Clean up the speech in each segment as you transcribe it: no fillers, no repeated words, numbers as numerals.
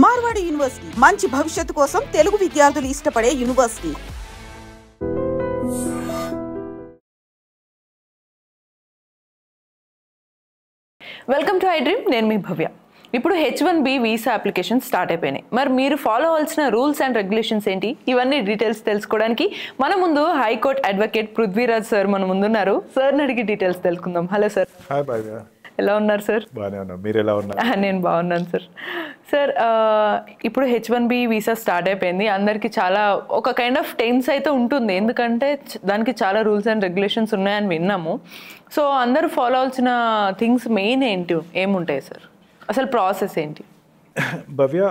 Marwadi university మంచి భవిష్యత్తు కోసం తెలుగు విద్యార్థులు ఇష్టపడే university. Welcome to I dream. నేను మీ భవ్య. ఇప్పుడు H1B వీసా అప్లికేషన్ స్టార్ట్ అయిపోయినాయి. మరి మీరు ఫాలో అవ్వాల్సిన రూల్స్ అండ్ రెగ్యులేషన్స్ ఏంటి, ఇవన్నీ డీటెయిల్స్ తెలుసుకోవడానికి మన ముందు హైకోర్టు అడ్వకేట్ పృథ్వీరాజ్ సార్ మన ముందున్నారు. సార్ని అడిగి డీటెయిల్స్ తెలుసుకుందాం. Hello sir. హాయ్ భవ్య. ఎలా ఉన్నారు సార్? బాగానే ఉన్నాను. మీరు ఎలా ఉన్నారు? నేను బాగున్నాను సార్. సార్, ఇప్పుడు H1B వీసా స్టార్ట్ అయిపోయింది. అందరికీ చాలా ఒక కైండ్ ఆఫ్ టెన్స్ అయితే ఉంటుంది, ఎందుకంటే దానికి చాలా రూల్స్ అండ్ రెగ్యులేషన్స్ ఉన్నాయని విన్నాము. సో అందరూ ఫాలో అవ్వాల్సిన థింగ్స్ మెయిన్ ఏంటి, ఏముంటాయి సార్? అసలు ప్రాసెస్ ఏంటి? భవ్య,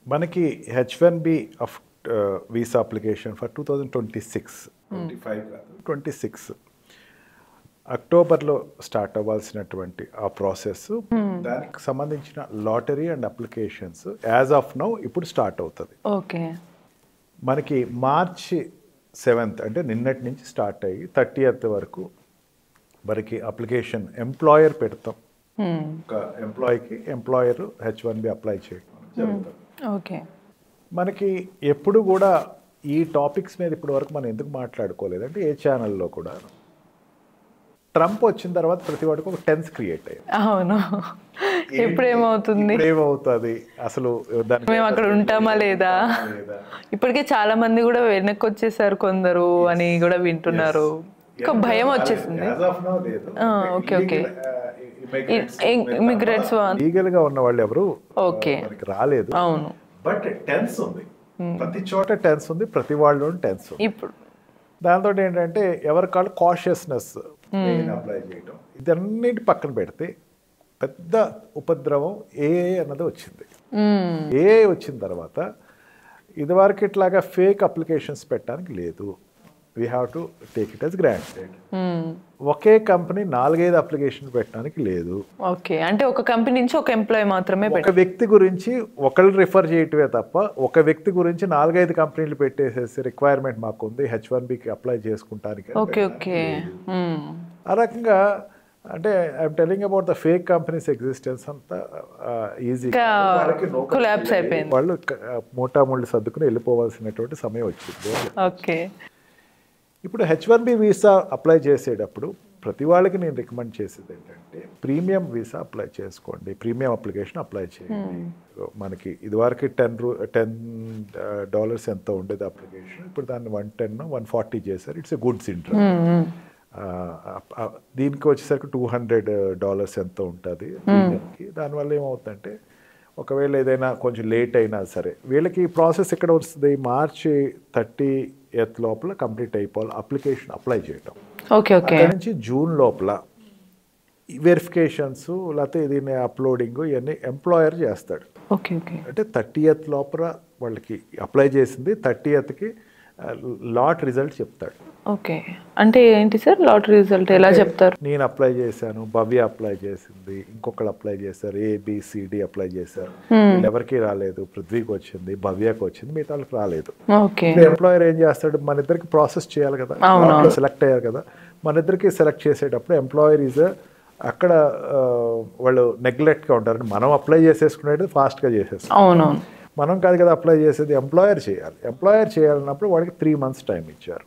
మనకి H1B of visa application for 2026 అక్టోబర్లో స్టార్ట్ అవ్వాల్సినటువంటి ఆ ప్రాసెస్, దానికి సంబంధించిన lottery and applications as of now ఇప్పుడు స్టార్ట్ అవుతుంది. ఓకే. మనకి మార్చి 7th అంటే నిన్నటి నుంచి స్టార్ట్ అయ్యి 30th వరకు మనకి అప్లికేషన్ ఎంప్లాయర్ పెడతాం. ఒక ఎంప్లాయీకి ఎంప్లాయర్ H1B అప్లై చేయడం జరుగుతుంది. ఓకే. మనకి ఎప్పుడు కూడా ఈ టాపిక్స్ మీద ఇప్పటి వరకు మనం ఎందుకు మాట్లాడుకోలేదు అంటే, ఏ ఛానల్లో కూడా ట్రంప్ వచ్చిన తర్వాత ప్రతి వాడికి ఒక టెన్స్ క్రియేట్ అయ్యింది. అవును. ఏమవుతుంది అసలు, మేము అక్కడ ఉంటామా లేదా, ఇప్పటికే చాలా మంది కూడా వెనక్కి వచ్చేసారు కొందరు అని కూడా వింటున్నారు. ఒక భయం వచ్చేసింది. Okay okay. ఇమిగ్రెంట్స్ లీగల్ గా ఉన్న వాళ్ళు ఎవరు ఓకే రాలేదు. అవును. బట్ టెన్స్ ఉంది, ప్రతి చోట టెన్స్ ఉంది, ప్రతి వాళ్ళు టెన్స్ ఉంది. ఇప్పుడు దాంతో ఏంటంటే ఎవరి కాళ్ళు కాషియస్నెస్ అప్లై చేయడం, ఇదన్నిటి పక్కన పెడితే పెద్ద ఉపద్రవం ఏఏ అన్నది వచ్చింది. ఏఏ వచ్చిన తర్వాత ఇదివరకు ఇట్లాగా ఫేక్ అప్లికేషన్స్ పెట్టడానికి లేదు. We have to take it as granted. Okay company 4-5 application పెట్టడానికి లేదు. ఓకే. అంటే ఒక కంపెనీ నుంచి ఒక ఎంప్లాయీ మాత్రమే, ఒక వ్యక్తి గురించి ఒకళ్ళు రిఫర్ చేయటమే తప్ప ఒక వ్యక్తి గురించి 4-5 కంపెనీలు పెట్టేసేసి రిక్వైర్మెంట్ మాకు ఉంది H1Bకి అప్లై చేసుకుంటానికి. Okay okay. ఆ రకంగా అంటే I'm telling about the fake companies existence అంతా ఈజీ. కొలాప్స్ అయిపోయింది. వాళ్ళు మోటామూళ్ళు సర్దుకుని వెళ్ళిపోవాల్సినటువంటి సమయం వచ్చింది. ఓకే. ఇప్పుడు H1B వీసా అప్లై చేసేటప్పుడు ప్రతి వాళ్ళకి నేను రికమెండ్ చేసేది ఏంటంటే, ప్రీమియం వీసా అప్లై చేసుకోండి, ప్రీమియం అప్లికేషన్ అప్లై చేయండి. మనకి ఇదివరకు $10 ఎంత ఉండేది అప్లికేషన్, ఇప్పుడు దాన్ని 110 140 చేశారు. It's a goods intra. దీనికి వచ్చేసరికి $200 ఎంత ఉంటుంది ప్రీమియంకి. దానివల్ల ఏమవుతుందంటే, ఒకవేళ ఏదైనా కొంచెం లేట్ అయినా సరే వీళ్ళకి ప్రాసెస్ ఎక్కడ వస్తుంది, మార్చి 30th లోపల కంప్లీట్ అయిపోవాలి అప్లికేషన్ అప్లై చేయడం. Okay okay. అక్కడ నుంచి జూన్ లోపల వెరిఫికేషన్స్ లేకపోతే దీన్ని అప్లోడింగ్ ఇవన్నీ ఎంప్లాయర్ చేస్తాడు. Okay okay. అంటే 30th లోపల వాళ్ళకి అప్లై చేసింది 30thకి లాట్ రిజల్ట్ చెప్తాడు. ఓకే. అంటే ఏంటి సార్ లాటరీ రిజల్ట్ ఎలా చెప్తారు? నేను అప్లై చేశాను, భవ్య అప్లై చేసింది, ఇంకొకరు అప్లై చేశారు, ABCD అప్లై చేశారు, ఎవరికి రాలేదు, పృథ్వీకి వచ్చింది, భవ్యకి వచ్చింది, మిగతా వాళ్ళకి రాలేదు. ఓకే. ఎంప్లాయర్ ఏం చేస్తాడు, మన ఇద్దరికి ప్రాసెస్ చేయాలి కదా, సెలెక్ట్ అయ్యారు కదా, మన ఇద్దరికి సెలెక్ట్ చేసేటప్పుడు ఎంప్లాయర్ ఈజ్ అక్కడ వాళ్ళు నెగ్లెక్ట్గా ఉంటారు. మనం అప్లై చేసేసుకునేది ఫాస్ట్గా చేసేస్తాం. అవునవును. మనం కాదు కదా అప్లై చేసేది, ఎంప్లాయర్ చేయాలి. ఎంప్లాయర్ చేయాలన్నప్పుడు వాడికి 3 months టైం ఇచ్చారు.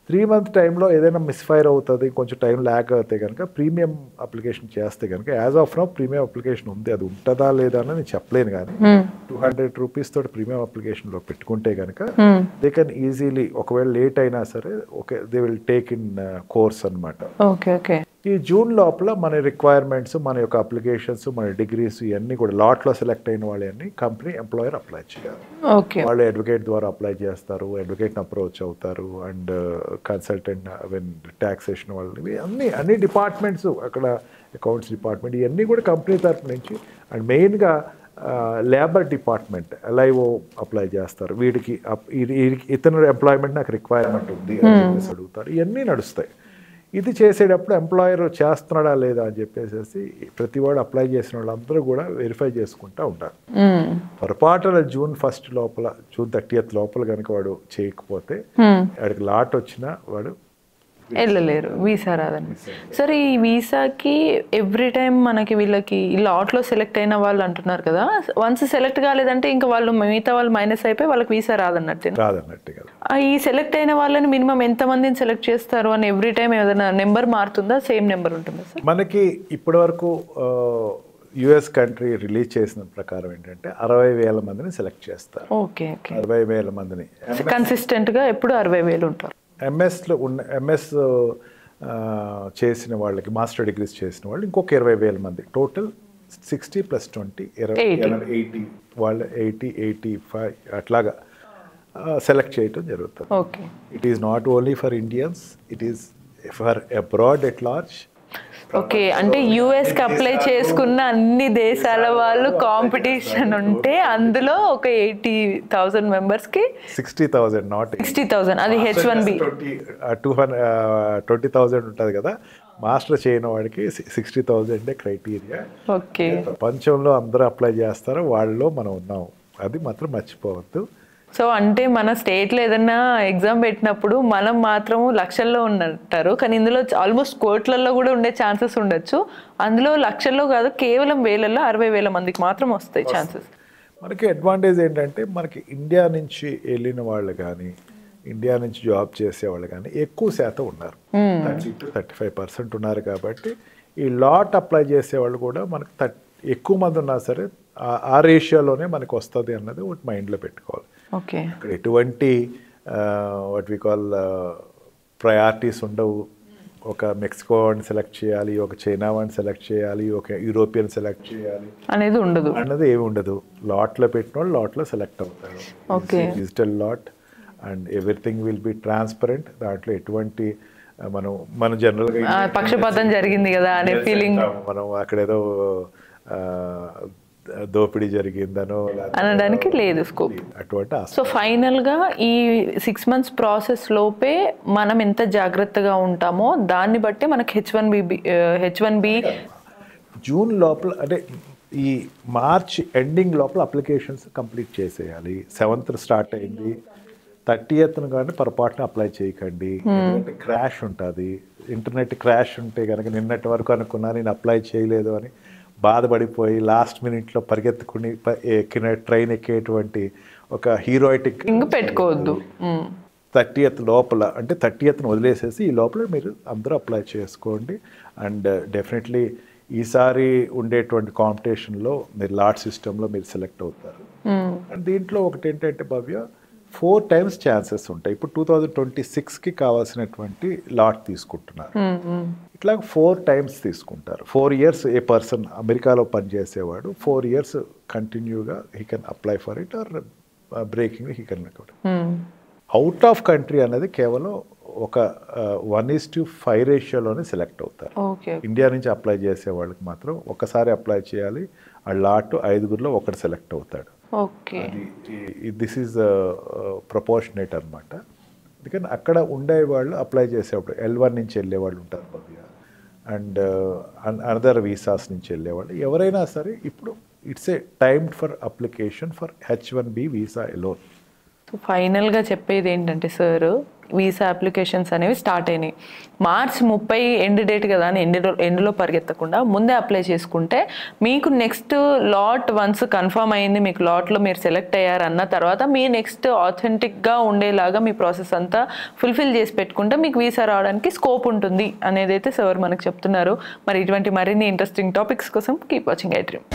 3 month టైంలో ఏదైనా మిస్ఫైర్ అవుతుంది, కొంచెం టైం ల్యాగ్ అయితే కనుక ప్రీమియం అప్లికేషన్ చేస్తే కనుక, as of now premium application ఉంది. అది ఉంటుందా లేదా అని నేను చెప్పలేను, కానీ $200 తోటి ప్రీమియం అప్లికేషన్లో పెట్టుకుంటే కనుక దే కెన్ ఈజీలీ, ఒకవేళ లేట్ అయినా సరే okay, they will take in course అనమాట. Okay okay. ఈ జూన్ లోపల మన రిక్వైర్మెంట్స్, మన యొక్క అప్లికేషన్స్, మన డిగ్రీస్ ఇవన్నీ కూడా లాట్లో సెలెక్ట్ అయిన వాళ్ళని కంపెనీ ఎంప్లాయర్ అప్లై చేయాలి. ఓకే. వాళ్ళు అడ్వకేట్ ద్వారా అప్లై చేస్తారు, అడ్వకేట్ని అప్రోచ్ అవుతారు, అండ్ కన్సల్టెంట్ ట్యాక్సేషన్ వాళ్ళని అన్ని డిపార్ట్మెంట్స్, అక్కడ అకౌంట్స్ డిపార్ట్మెంట్ ఇవన్నీ కూడా కంపెనీ తరఫు నుంచి, అండ్ మెయిన్గా లేబర్ డిపార్ట్మెంట్ LIO అప్లై చేస్తారు. వీడికి ఇతను ఎంప్లాయ్మెంట్ నాకు రిక్వైర్మెంట్ ఉంది అని చెప్పేసి అడుగుతారు. ఇవన్నీ నడుస్తాయి. ఇది చేసేటప్పుడు ఎంప్లాయర్ చేస్తున్నాడా లేదా అని చెప్పేసి ప్రతి వాడు అప్లై చేసిన వాళ్ళందరూ కూడా వెరిఫై చేసుకుంటూ ఉంటారు. పొరపాటున జూన్ 1st లోపల, జూన్ 30th లోపల కనుక వాడు చేయకపోతే వాడికి లాట్ వచ్చినా వాడు వెళ్ళలేరు, వీసా రాదని. సరే, ఈ వీసాకి ఎవ్రీ టైం మనకి వీళ్ళకి ఈ లాట్లో సెలెక్ట్ అయిన వాళ్ళు అంటున్నారు కదా, వన్స్ సెలెక్ట్ కాలేదంటే ఇంకా వాళ్ళు మిగతా వాళ్ళు మైనస్ అయిపోయి వాళ్ళకి వీసా రాదన్నట్టు. ఈ సెలెక్ట్ అయిన వాళ్ళని మినిమం ఎంతమందిని సెలెక్ట్ చేస్తారు అని ఎవ్రీ టైం ఏదైనా నెంబర్ మారుతుందా, సేమ్ నెంబర్ ఉంటుందా సార్? మనకి ఇప్పటి వరకు యుఎస్ కంట్రీ రిలీజ్ చేసిన ప్రకారం ఏంటంటే 60,000 మందిని సెలెక్ట్ చేస్తారు. ఓకే, 60,000 మందిని కన్సిస్టెంట్ గా ఎప్పుడు 60,000 ఉంటారు. ఎంఎస్ చేసిన వాళ్ళకి, మాస్టర్ డిగ్రీస్ చేసిన వాళ్ళు ఇంకొక 20,000 మంది, టోటల్ 60 + 20 80 వాళ్ళ 80-85 అట్లాగా సెలెక్ట్ చేయటం జరుగుతుంది. Okay, it is not only for Indians, it is for abroad at large. Okay, అంటే యుఎస్కి అప్లై చేసుకున్న అన్ని దేశాల వాళ్ళు కాంపిటీషన్ ఉంటే అందులో ఒక 80,000 మెంబర్స్కి 60,000 నాట్ 60,000 అది H1B 20,000 ఉంటుంది కదా, మాస్టర్ చేయని వాడికి 60,000 క్రైటీరియా. ఓకే, ప్రపంచంలో అందరూ అప్లై చేస్తారో వాళ్ళలో మనం ఉన్నాం, అది మాత్రం మర్చిపోవద్దు. సో అంటే మన స్టేట్లో ఏదైనా ఎగ్జామ్ పెట్టినప్పుడు మనం మాత్రం లక్షల్లో ఉన్నట్టారు, కానీ ఇందులో ఆల్మోస్ట్ కోట్లలో కూడా ఉండే ఛాన్సెస్ ఉండొచ్చు. అందులో లక్షల్లో కాదు, కేవలం వేలల్లో 60,000 మందికి మాత్రం వస్తాయి ఛాన్సెస్. మనకి అడ్వాంటేజ్ ఏంటంటే మనకి ఇండియా నుంచి వెళ్ళిన వాళ్ళు కానీ, ఇండియా నుంచి జాబ్ చేసేవాళ్ళు కానీ ఎక్కువ శాతం ఉన్నారు, 30-35% ఉన్నారు. కాబట్టి ఈ లాట్ అప్లై చేసేవాళ్ళు కూడా మనకు ఎక్కువ మంది ఉన్నా సరే ఆ రేషియోలోనే మనకు వస్తుంది అన్నది ఒకటి మైండ్లో పెట్టుకోవాలి. ఓకే, అక్కడ ఎటువంటి వాట్ వి కాల్ ప్రయారిటీస్ ఉండవు. ఒక మెక్సికో వాడిని సెలెక్ట్ చేయాలి, ఒక చైనా వాడిని సెలెక్ట్ చేయాలి, ఒక యూరోపియన్ సెలెక్ట్ చేయాలి అనేది ఉండదు, ఏమి ఉండదు. లాట్లో పెట్టిన వాళ్ళు లాట్లో సెలెక్ట్ అవుతారు. Okay, digital lot and everything will be transparent. దాంట్లో ఎటువంటి మనం జనరల్గా పక్షపాతం జరిగింది కదా అనే ఫీలింగ్, మనం అక్కడేదో దోపిడీ జరిగిందనో అనడానికి లేదు స్కోప్ అటువంటి. సో ఫైనల్గా ఈ 6 months ప్రాసెస్ లోపే మనం ఎంత జాగ్రత్తగా ఉంటామో దాన్ని బట్టి మనకి H1B జూన్ లోపల, అంటే ఈ మార్చ్ ఎండింగ్ లోపల అప్లికేషన్స్ కంప్లీట్ చేసేయాలి. 7th స్టార్ట్ అయింది, 30th కానీ పొరపాటున అప్లై చేయకండి, ఎందుకంటే క్రాష్ ఉంటుంది. ఇంటర్నెట్ క్రాష్ ఉంటే కనుక నిన్నటి వరకు అనుకున్నా నేను అప్లై చేయలేదు అని బాధపడిపోయి లాస్ట్ మినిట్లో పరిగెత్తుకుని ట్రైన్ ఎక్కేటువంటి ఒక హీరోయిటిక్ పెట్టుకోవద్దు. 30th లోపల, అంటే 30th వదిలేసేసి ఈ లోపల మీరు అందరూ అప్లై చేసుకోండి. అండ్ డెఫినెట్లీ ఈసారి ఉండేటువంటి కాంపిటీషన్లో మీరు లాట్ సిస్టంలో మీరు సెలెక్ట్ అవుతారు. అండ్ దీంట్లో ఒకటి ఏంటంటే భవ్య, 4 times ఛాన్సెస్ ఉంటాయి. ఇప్పుడు 2026కి కావాల్సినటువంటి లాట్ తీసుకుంటున్నారు, ఇట్లా 4 times తీసుకుంటారు. 4 years ఏ పర్సన్ అమెరికాలో పనిచేసేవాడు 4 years కంటిన్యూగా he can apply for it, or breaking he can out of country అనేది కేవలం ఒక 1:5 రేషియోలోనే సెలెక్ట్ అవుతారు. ఇండియా నుంచి అప్లై చేసే వాళ్ళకి మాత్రం ఒకసారి అప్లై చేయాలి, ఆ లాట్ 5గురిలో ఒకటి సెలెక్ట్ అవుతాడు. ఓకే, దిస్ ఈజ్ ప్రపోర్షనేట్ అనమాట. ఎందుకంటే అక్కడ ఉండేవాళ్ళు అప్లై చేసేవాళ్ళు L1 నుంచి వెళ్ళేవాళ్ళు ఉంటారు భవ్య, అండ్ అనదర్ వీసాస్ నుంచి వెళ్ళేవాళ్ళు ఎవరైనా సరే ఇప్పుడు it's a time for application for H1B visa alone. So ఫైనల్గా చెప్పేది ఏంటంటే సార్, వీసా అప్లికేషన్స్ అనేవి స్టార్ట్ అయినాయి. మార్చ్ 30 ఎండ్ డేట్ కదా అని ఎండ్లో పరిగెత్తకుండా ముందే అప్లై చేసుకుంటే మీకు నెక్స్ట్ లాట్ వన్స్ కన్ఫర్మ్ అయింది, మీకు లాట్లో మీరు సెలెక్ట్ అయ్యారు అన్న తర్వాత మీ నెక్స్ట్ ఆథెంటిక్గా ఉండేలాగా మీ ప్రాసెస్ అంతా ఫుల్ఫిల్ చేసి పెట్టుకుంటే మీకు వీసా రావడానికి స్కోప్ ఉంటుంది అనేది అయితే సార్ మనకు చెప్తున్నారు. మరి ఇటువంటి మరిన్ని ఇంట్రెస్టింగ్ టాపిక్స్ కోసం కీప్ వాచింగ్ iDream.